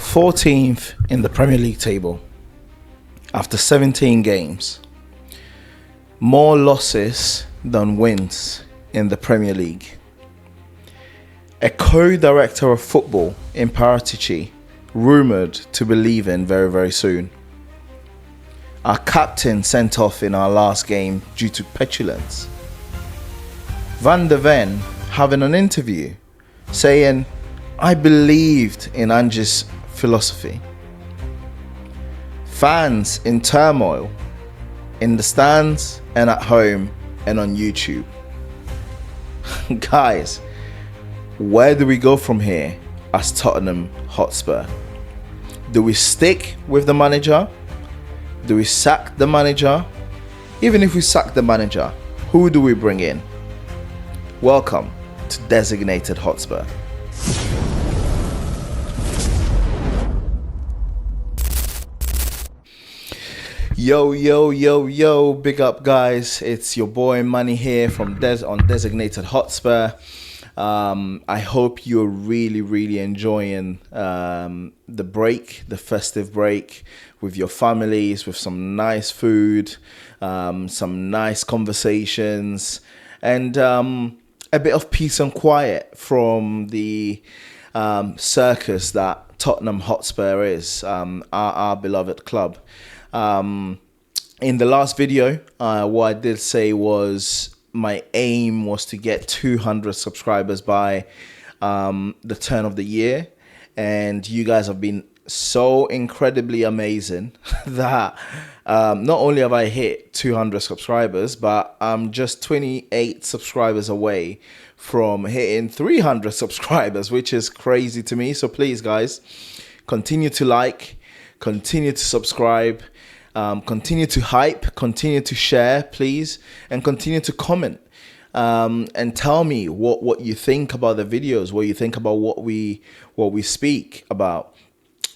14th in the Premier League table after 17 games. More losses than wins in the Premier League. A co-director of football in Paratici rumoured to be leaving very, very soon. Our captain sent off in our last game due to petulance. Van der Ven having an interview saying, "I believed in Ange's philosophy." Fans in turmoil in the stands and at home and on YouTube. Guys, where do we go from here as Tottenham Hotspur? Do we stick with the manager? Do we sack the manager? Even if we sack the manager, who do we bring in? Welcome to Designated Hotspur. Yo, big up guys, it's your boy Manny here from Designated Hotspur. I hope you're really enjoying the festive break with your families, with some nice food, some nice conversations, and a bit of peace and quiet from the circus that Tottenham Hotspur is, our beloved club. In the last video, what I did say was my aim was to get 200 subscribers by the turn of the year, and you guys have been so incredibly amazing that not only have I hit 200 subscribers, but I'm just 28 subscribers away from hitting 300 subscribers, which is crazy to me. So please guys, continue to like, continue to subscribe, continue to hype, continue to share, please, and continue to comment, and tell me what you think about the videos, what you think about what we speak about,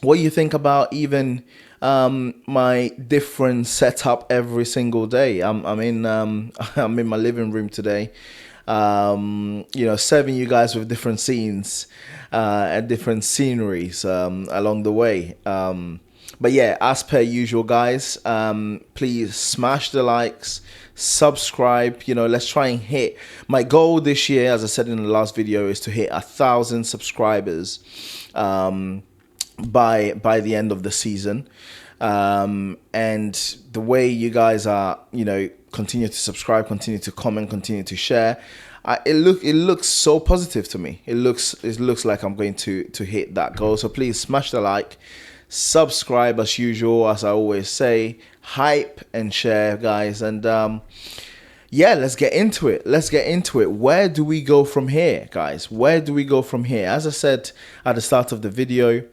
what you think about even my different setup every single day. I'm in my living room today, serving you guys with different scenes and different sceneries along the way. But yeah, as per usual, guys, please smash the likes, subscribe. Let's try and hit my goal this year, as I said in the last video, is to hit 1,000 subscribers by the end of the season. And the way you guys are, continue to subscribe, continue to comment, continue to share, it looks so positive to me. It looks like I'm going to hit that goal. So please smash the like, subscribe as usual, as I always say, hype and share, guys. And yeah, let's get into it. Where do we go from here, guys? Where do we go from here? As I said at the start of the video,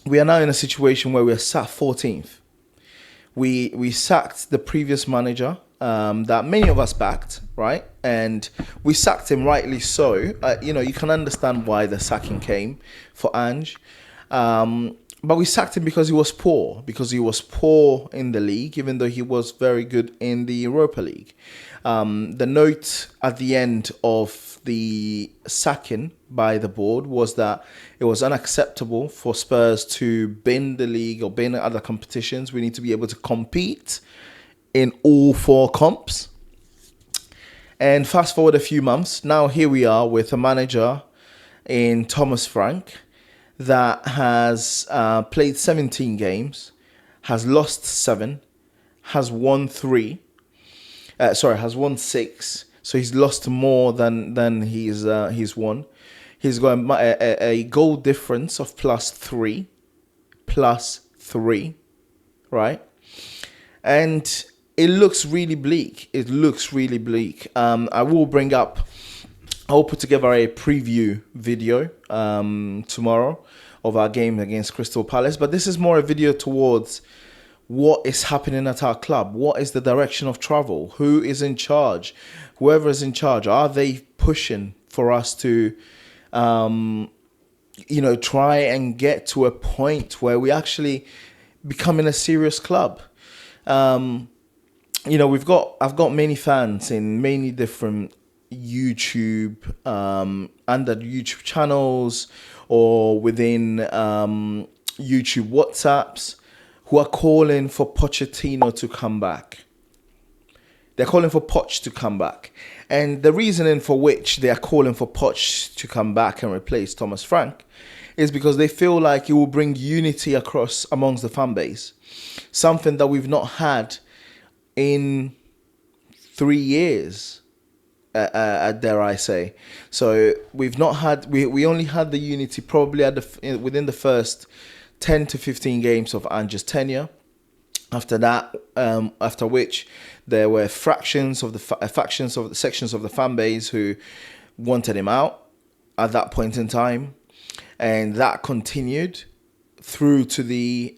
we are now in a situation where we are sat 14th. We sacked the previous manager that many of us backed, right? And we sacked him rightly so. You can understand why the sacking came for Ange. But we sacked him because he was poor in the league, even though he was very good in the Europa League. The note at the end of the sacking by the board was that it was unacceptable for Spurs to bin the league or bin other competitions. We need to be able to compete in all four comps. And fast forward a few months, now here we are with a manager in Tomasfrank that has played 17 games, has lost 7, has won 6. So he's lost more than he's won. He's got a goal difference of plus 3, right? And it looks really bleak. I'll put together a preview video tomorrow of our game against Crystal Palace. But this is more a video towards what is happening at our club. What is the direction of travel? Who is in charge? Whoever is in charge, are they pushing for us to, try and get to a point where we actually becoming a serious club? I've got many fans in many different under YouTube channels or within YouTube WhatsApps who are calling for Pochettino to come back. They're calling for Poch to come back. And the reasoning for which they are calling for Poch to come back and replace Thomas-Frank is because they feel like it will bring unity across amongst the fan base. Something that we've not had in 3 years, dare I say. So we've not had, we only had the unity probably within the first 10 to 15 games of Ange's tenure. After that, after which there were sections of the fan base who wanted him out at that point in time, and that continued through to the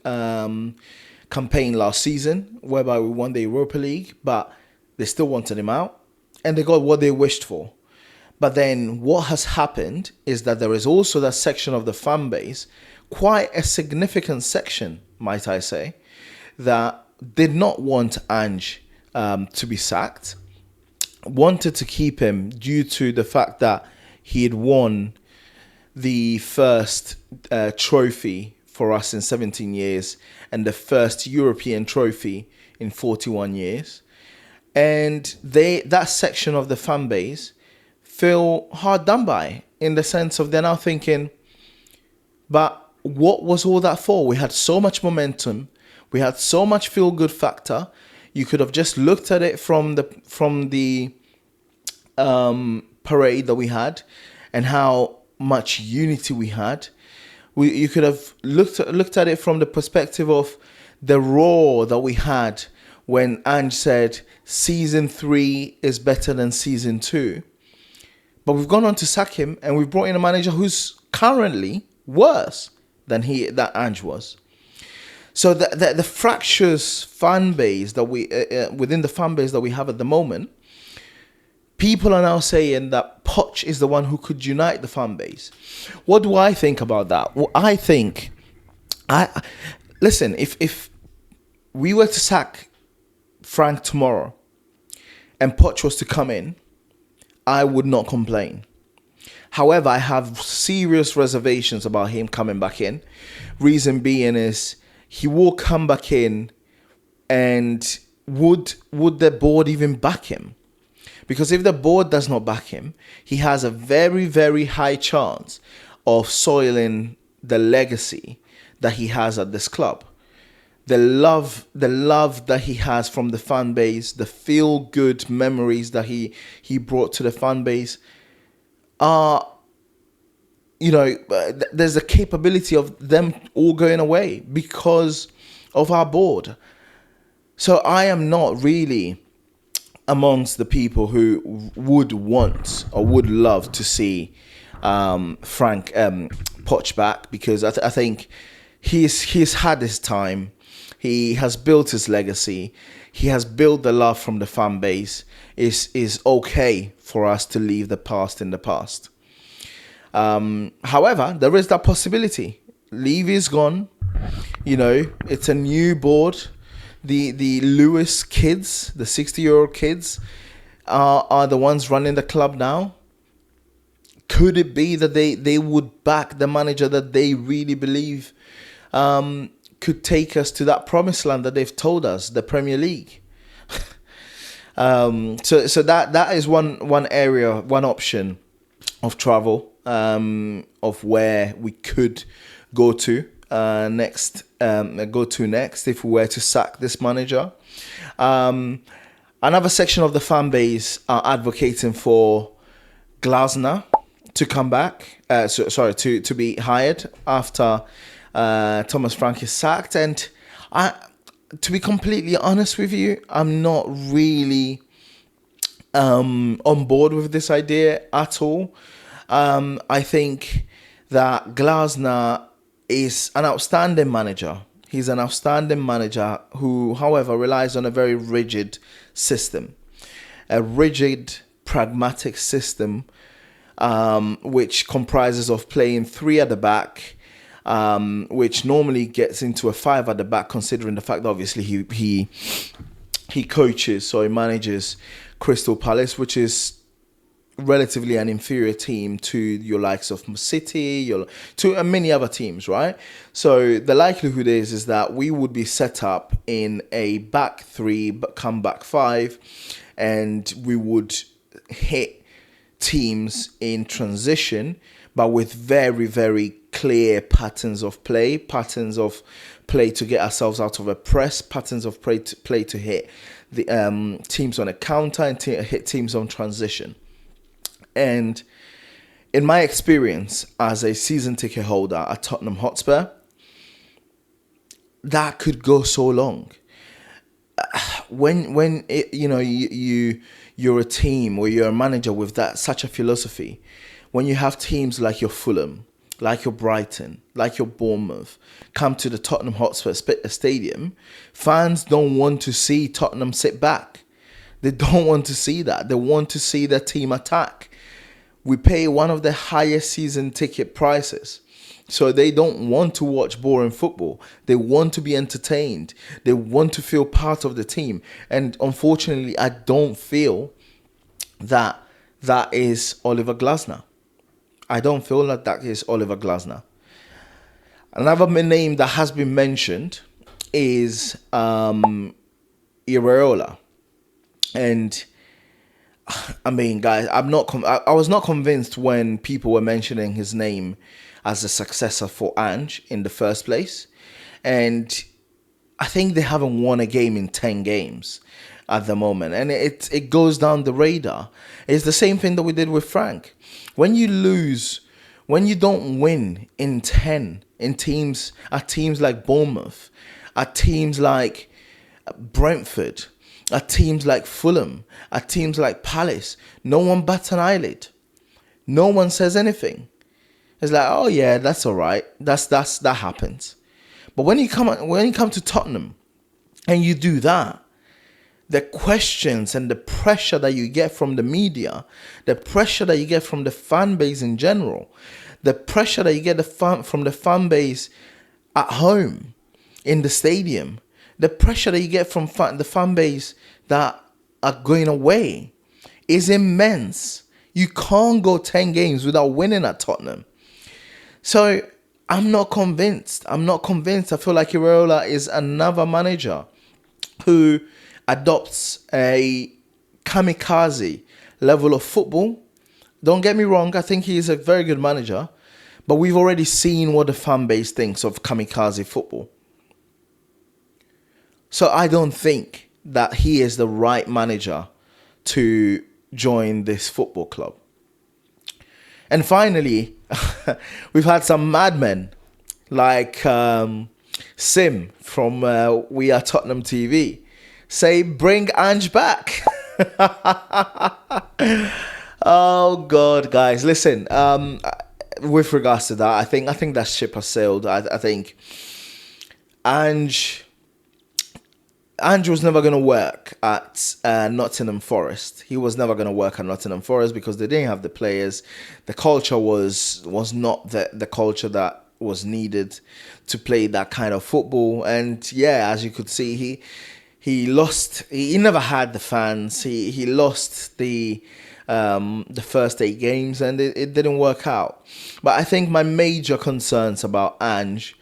campaign last season, whereby we won the Europa League, but they still wanted him out, and they got what they wished for. But then what has happened is that there is also that section of the fan base, quite a significant section, might I say, that did not want Ange to be sacked, wanted to keep him due to the fact that he had won the first trophy for us in 17 years and the first European trophy in 41 years. And that section of the fan base feel hard done by, in the sense of they're now thinking, but what was all that for? We had so much momentum. We had so much feel-good factor. You could have just looked at it from the parade that we had and how much unity we had. You could have looked at it from the perspective of the roar that we had when Ange said season 3 is better than season 2. But we've gone on to sack him, and we've brought in a manager who's currently worse than that Ange was. So the fractious fan base that within the fan base that we have at the moment, people are now saying that Poch is the one who could unite the fan base. What do I think about that? Well, I think, listen, if we were to sack Frank tomorrow and Poch was to come in, I would not complain. However, I have serious reservations about him coming back in. Reason being is, he will come back in, and would the board even back him? Because if the board does not back him, he has a very, very high chance of soiling the legacy that he has at this club. The love that he has from the fan base, the feel-good memories that he brought to the fan base are, there's a capability of them all going away because of our board. So I am not really amongst the people who would want or would love to see Poch back, because I think he's had his time. He has built his legacy. He has built the love from the fan base. Is okay for us to leave the past in the past. However, there is that possibility. Levy is gone. It's a new board. The Lewis kids, the 60-year-old kids, are the ones running the club now. Could it be that they would back the manager that they really believe could take us to that promised land that they've told us, the Premier League? So that is one area, one option of travel, of where we could go to next if we were to sack this manager. Another section of the fan base are advocating for Glasner to come back, to be hired after Thomas-Frank is sacked. And to be completely honest with you, I'm not really on board with this idea at all. I think that Glasner is an outstanding manager. He's an outstanding manager who, however, relies on a very rigid system, a rigid, pragmatic system, which comprises of playing 3 at the back, which normally gets into a 5 at the back, considering the fact that obviously he coaches, so he manages Crystal Palace, which is relatively an inferior team to your likes of City, to many other teams, right? So the likelihood is that we would be set up in a back three, but come back five, and we would hit teams in transition, but with very, very clear patterns of play to get ourselves out of a press, patterns of play to hit the teams on a counter and hit teams on transition. And in my experience as a season ticket holder at Tottenham Hotspur, that could go so long. When you're a team or you're a manager with such a philosophy, when you have teams like your Fulham, like your Brighton, like your Bournemouth come to the Tottenham Hotspur Stadium, fans don't want to see Tottenham sit back. They don't want to see that. They want to see their team attack. We pay one of the highest season ticket prices. So they don't want to watch boring football. They want to be entertained. They want to feel part of the team. And unfortunately, I don't feel that is Oliver Glasner. I don't feel that is Oliver Glasner. Another name that has been mentioned is Iraola. And I mean, guys, I was not convinced when people were mentioning his name as a successor for Ange in the first place. And I think they haven't won a game in 10 games at the moment. And it goes down the radar. It's the same thing that we did with Frank. When you lose, when you don't win in 10 at teams like Bournemouth, at teams like Brentford, at teams like Fulham, at teams like Palace, no one bats an eyelid. No one says anything. It's like, oh yeah, that's all right. That happens. But when you come to Tottenham and you do that, the questions and the pressure that you get from the media, the pressure that you get from the fan base in general, the pressure that you get from the fan base at home, in the stadium, the pressure that you get from the fan base that are going away is immense. You can't go 10 games without winning at Tottenham. So I'm not convinced. I feel like Iraola is another manager who adopts a kamikaze level of football. Don't get me wrong, I think he is a very good manager, but we've already seen what the fan base thinks of kamikaze football. So I don't think that he is the right manager to join this football club. And finally, we've had some madmen like Sim from We Are Tottenham TV say, bring Ange back. Oh, God, guys. Listen, with regards to that, I think that ship has sailed. I think Ange was never going to work at Nottingham Forest. He was never going to work at Nottingham Forest because they didn't have the players. The culture was not the culture that was needed to play that kind of football. And yeah, as you could see, he lost. He never had the fans. He lost the first 8 games, and it didn't work out. But I think my major concerns about Ange,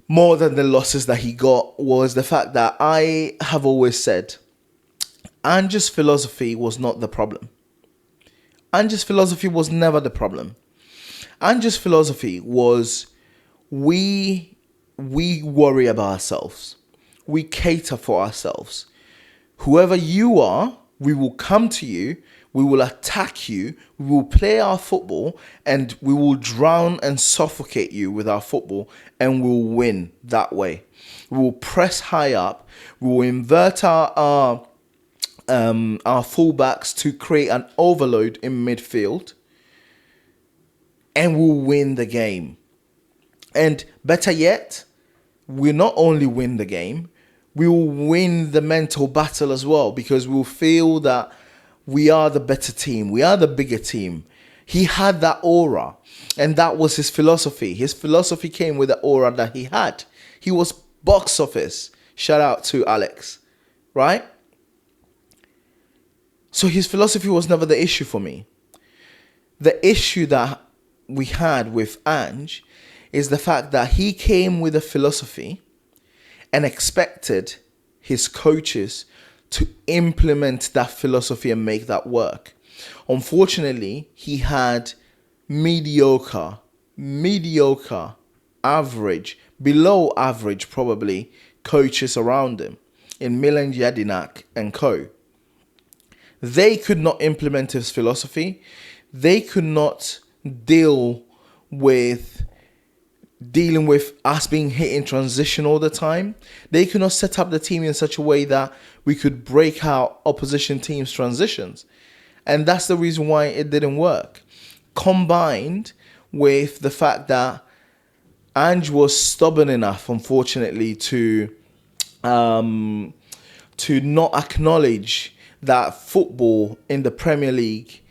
more than the losses that he got, was the fact that I have always said Ange's philosophy was not the problem. Ange's philosophy was never the problem. Ange's philosophy was we worry about ourselves. We cater for ourselves. Whoever you are, we will come to you, we will attack you, we will play our football, and we will drown and suffocate you with our football, and we'll win that way. We will press high up, we will invert our fullbacks to create an overload in midfield, and we'll win the game. And better yet, we'll not only win the game, we will win the mental battle as well, because we'll feel that we are the better team. We are the bigger team. He had that aura, and that was his philosophy. His philosophy came with the aura that he had. He was box office. Shout out to Alex, right? So his philosophy was never the issue for me. the issue that we had with Ange is the fact that he came with a philosophy and expected his coaches to implement that philosophy and make that work. Unfortunately, he had mediocre, average, below average probably, coaches around him in Milan Jedinak and co. They could not implement his philosophy. They could not dealing with us being hit in transition all the time. They could not set up the team in such a way that we could break out opposition teams' transitions. And that's the reason why it didn't work. Combined with the fact that Ange was stubborn enough, unfortunately, to not acknowledge that football in the Premier League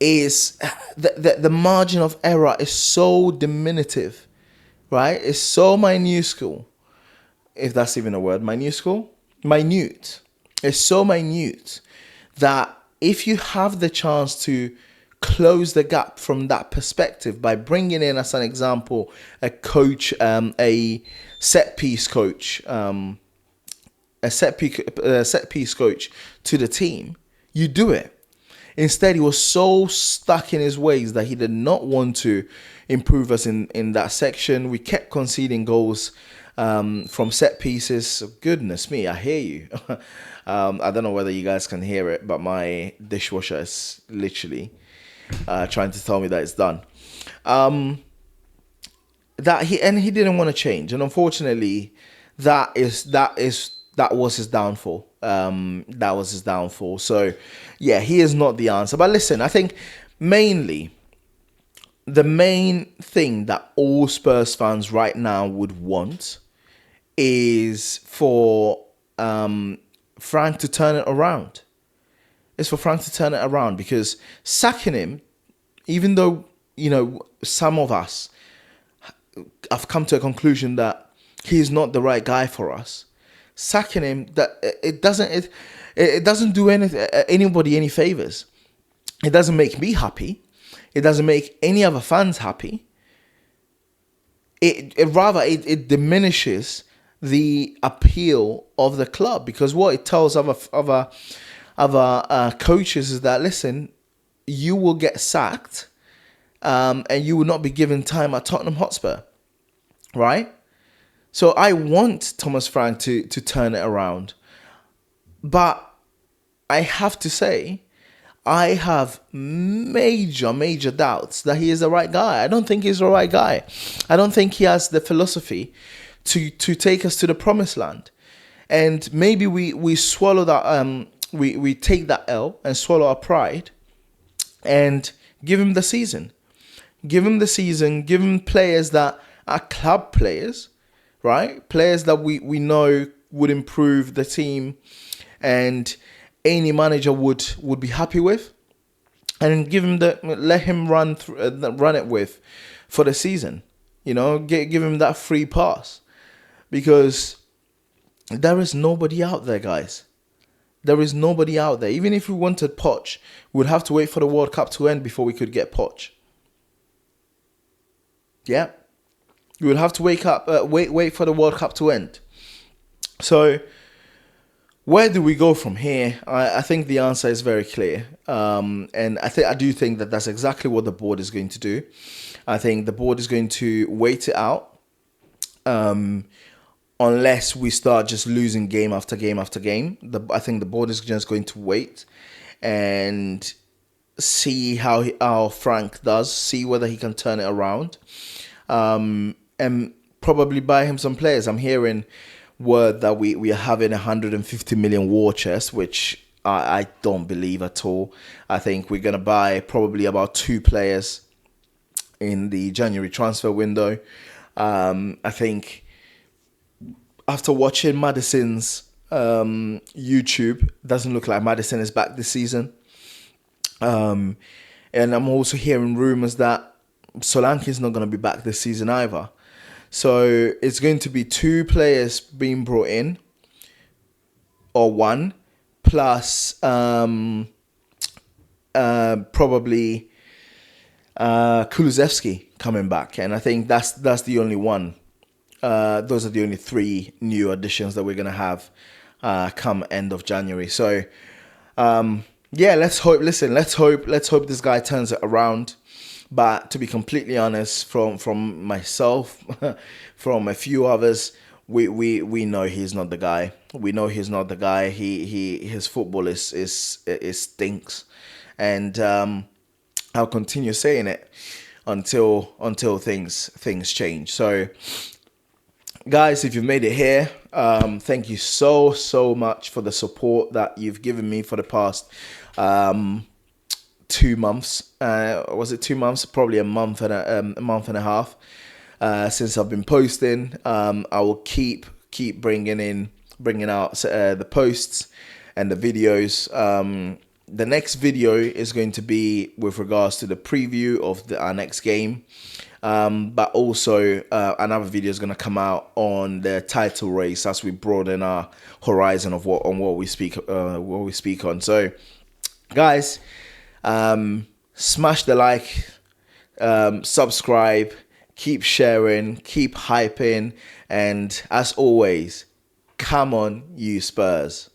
is the margin of error is so diminutive, right? It's so minuscule, if that's even a word. Minute. It's so minute that if you have the chance to close the gap from that perspective by bringing in, as an example, a coach, a set piece coach, a set piece coach to the team, you do it. Instead, he was so stuck in his ways that he did not want to improve us in that section. We kept conceding goals from set pieces. Goodness me, I hear you. I don't know whether you guys can hear it, but my dishwasher is literally trying to tell me that it's done. He didn't want to change, and unfortunately, that was his downfall. That was his downfall. So, yeah, he is not the answer. But listen, I think mainly the main thing that all Spurs fans right now would want is for Frank to turn it around. It's for Frank to turn it around, because sacking him, even though, some of us have come to a conclusion that he's not the right guy for us, sacking him, that it doesn't do anybody any favors. It doesn't make me happy. It doesn't make any other fans happy. It diminishes the appeal of the club, because what it tells other coaches is that, listen, you will get sacked, and you will not be given time at Tottenham Hotspur, right? So I want Thomas Frank to turn it around. But I have to say, I have major doubts that he is the right guy. I don't think he's the right guy. I don't think he has the philosophy to take us to the promised land. And maybe we swallow that, we take that L and swallow our pride and give him the season. Give him the season, give him players that are club players, right? Players that we know would improve the team and any manager would be happy with, and let him run it with for the season. Give him that free pass, because there is nobody out there, guys. There is nobody out there. Even if we wanted Poch, we would have to wait for the World Cup to end before we could get Poch. Yeah. You will have to wait for the World Cup to end. So, where do we go from here? I think the answer is very clear. And I do think that that's exactly what the board is going to do. I think the board is going to wait it out. Unless we start just losing game after game after game. I think the board is just going to wait and see how Frank does, see whether he can turn it around. And probably buy him some players. I'm hearing word that we are having 150 million war chest, which I don't believe at all. I think we're going to buy probably about 2 players in the January transfer window. I think after watching Madison's YouTube, doesn't look like Madison is back this season. And I'm also hearing rumours that Solanke is not going to be back this season either. So it's going to be 2 players being brought in, or 1, plus probably Kulusevski coming back, and I think that's the only one. Those are the only 3 new additions that we're gonna have come end of January. So yeah, let's hope. Listen, let's hope this guy turns it around. But to be completely honest, from myself, from a few others, we know he's not the guy. We know he's not the guy. His football is stinks, and I'll continue saying it until things change. So, guys, if you've made it here, thank you so much for the support that you've given me for the past 2 months. Was it 2 months? Probably a month and a half since I've been posting. I will keep bringing out the posts and the videos. The next video is going to be with regards to the preview of our next game, but also another video is going to come out on the title race as we broaden our horizon of what we speak on. So, guys, smash the like, subscribe, keep sharing, keep hyping, and as always, come on, you Spurs.